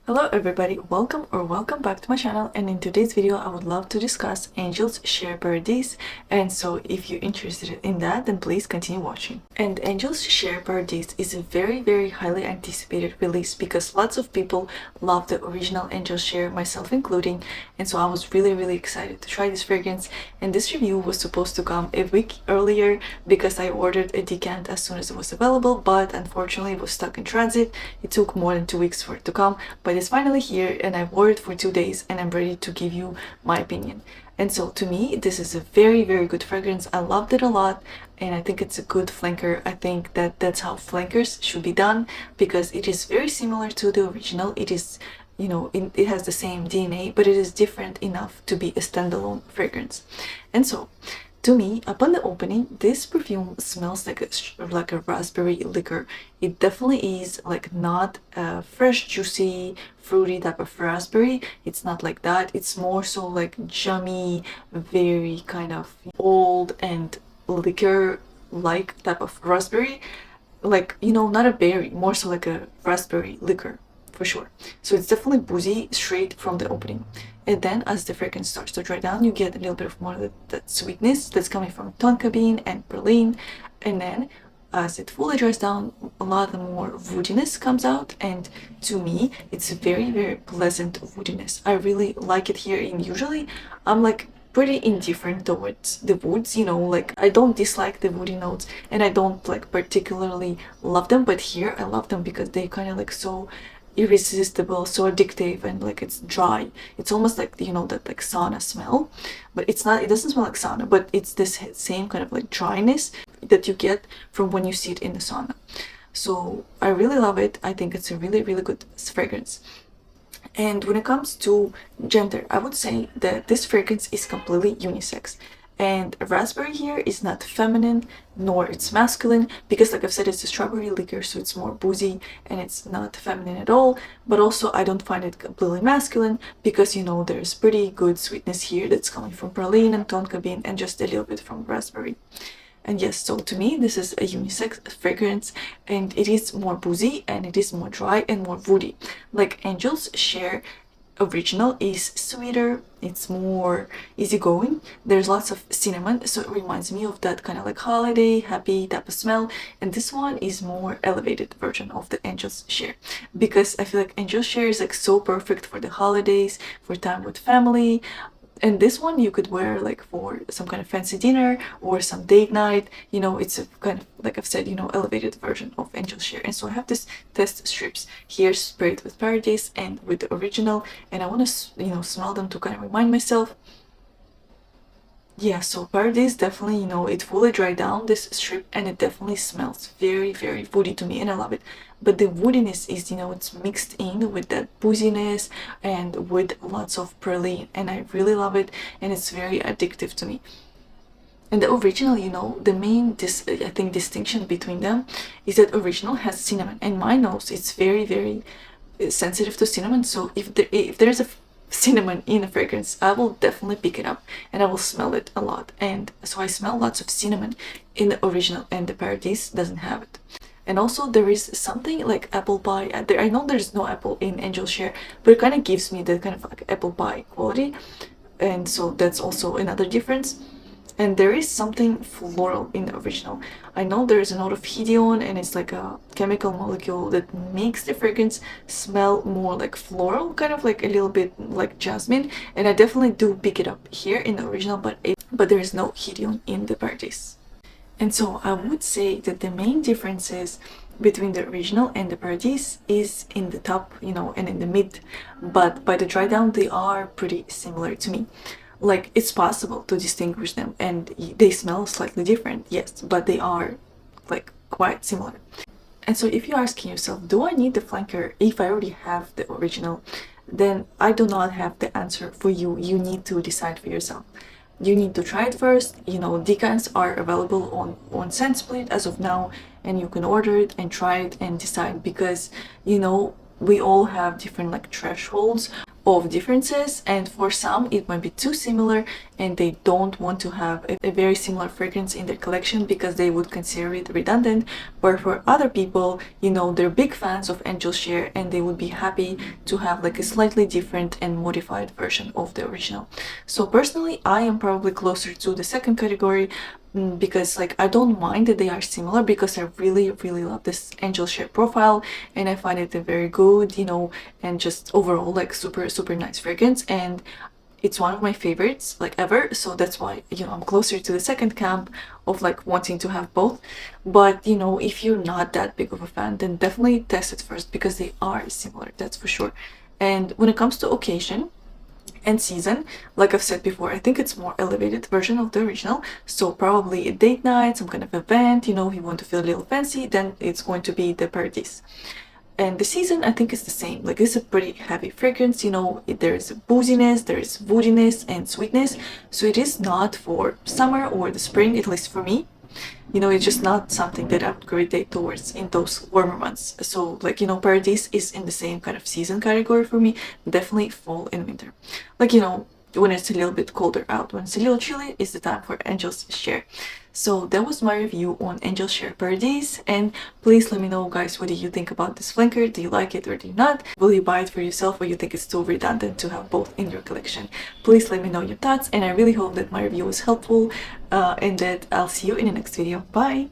Hello everybody, welcome back to my channel, and in today's video I would love to discuss Angel's Share Paradis. And so if you're interested in that, then please continue watching. And Angel's Share Paradis is a very highly anticipated release because lots of people love the original Angel's Share, myself including, and so I was really excited to try this fragrance. And this review was supposed to come a week earlier because I ordered a decant as soon as it was available, but unfortunately it was stuck in transit. It took more than 2 weeks for it to come, but it's finally here and I've wore it for 2 days and I'm ready to give you my opinion. And so to me, this is a very good fragrance. I loved it a lot and I think it's a good flanker. I think that that's how flankers should be done because it is very similar to the original. It is, you know, it has the same DNA, but it is different enough to be a standalone fragrance. And so to me, upon the opening, this perfume smells like a raspberry liquor. It definitely is like not a fresh, juicy, fruity type of raspberry. It's not like that. It's more so like jammy, very kind of old and liquor-like type of raspberry. Like, you know, not a berry, more so like a raspberry liquor for sure. So it's definitely boozy straight from the opening. And then as the fragrance starts to dry down, you get a little bit of more of that sweetness that's coming from tonka bean and praline. And then as it fully dries down, a lot more woodiness comes out. And to me, it's a very pleasant woodiness. I really like it here. And usually I'm like pretty indifferent towards the woods, you know, like I don't dislike the woody notes and I don't like particularly love them, but here I love them because they kind of like so irresistible, so addictive, and like it's dry. It's almost like, you know, that like sauna smell, but it's not, it doesn't smell like sauna, but it's this same kind of like dryness that you get from when you see it in the sauna. So I really love it. I think it's a really good fragrance. And when it comes to gender, I would say that this fragrance is completely unisex. And raspberry here is not feminine, nor it's masculine, because like I've said, it's a strawberry liquor, so it's more boozy and it's not feminine at all. But also I don't find it completely masculine because, you know, there's pretty good sweetness here that's coming from praline and tonka bean and just a little bit from raspberry. And yes, so to me, this is a unisex fragrance and it is more boozy and it is more dry and more woody. Like Angel's Share original is sweeter, it's more easygoing, there's lots of cinnamon, so it reminds me of that kind of like holiday happy type of smell. And this one is more elevated version of the Angel's Share because I feel like Angel's Share is like so perfect for the holidays, for time with family. And this one you could wear like for some kind of fancy dinner or some date night. You know, it's a kind of, like I've said, you know, elevated version of Angel's Share. And so I have this test strips here sprayed with Paradis and with the original, and I want to, you know, smell them to kind of remind myself. Yeah, so Paradis definitely, you know, it fully dried down this strip and it definitely smells very woody to me and I love it. But the woodiness is, you know, it's mixed in with that booziness and with lots of praline and I really love it and it's very addictive to me. And the original, you know, the main I think distinction between them is that original has cinnamon and my nose is very sensitive to cinnamon. So if there's a cinnamon in a fragrance, I will definitely pick it up and I will smell it a lot. And so I smell lots of cinnamon in the original and the Paradis doesn't have it. And also there is something like apple pie. I know there's no apple in Angel's Share, but it kind of gives me that kind of like apple pie quality. And so that's also another difference. And there is something floral in the original. I know there is a note of Kilian and it's like a chemical molecule that makes the fragrance smell more like floral, kind of like a little bit like jasmine. And I definitely do pick it up here in the original, but there is no Kilian in the Paradis. And so I would say that the main differences between the original and the Paradis is in the top, you know, and in the mid. But by the dry down, they are pretty similar to me. Like, it's possible to distinguish them and they smell slightly different, yes, but they are like quite similar. And so if you're asking yourself, do I need the flanker if I already have the original? Then I do not have the answer for you. You need to decide for yourself. You need to try it first. You know, decants are available on ScentSplit as of now and you can order it and try it and decide because, you know, we all have different like thresholds of differences, and for some it might be too similar and they don't want to have a very similar fragrance in their collection because they would consider it redundant. But for other people, you know, they're big fans of Angel Share and they would be happy to have like a slightly different and modified version of the original. So personally, I am probably closer to the second category, because like I don't mind that they are similar, because I really love this Angel Share profile and I find it a very good, you know, and just overall like super nice fragrance, and it's one of my favorites like ever. So that's why, you know, I'm closer to the second camp of like wanting to have both. But you know, if you're not that big of a fan, then definitely test it first because they are similar, that's for sure. And when it comes to occasion and season, like I've said before, I think it's more elevated version of the original. So probably a date night, some kind of event, you know, if you want to feel a little fancy, then it's going to be the Paradis. And the season, I think, is the same. Like, it's a pretty heavy fragrance, you know, there's booziness, there's woodiness and sweetness. So it is not for summer or the spring, at least for me. You know, it's just not something that I would gravitate towards in those warmer months. So like, you know, Paradis is in the same kind of season category for me, definitely fall and winter. Like, you know, when it's a little bit colder out, when it's a little chilly, is the time for Angel's Share. So that was my review on Angel Share Paradise, and please let me know, guys, what do you think about this flanker? Do you like it or do you not? Will you buy it for yourself, or you think it's too redundant to have both in your collection? Please let me know your thoughts, and I really hope that my review was helpful, and that I'll see you in the next video. Bye!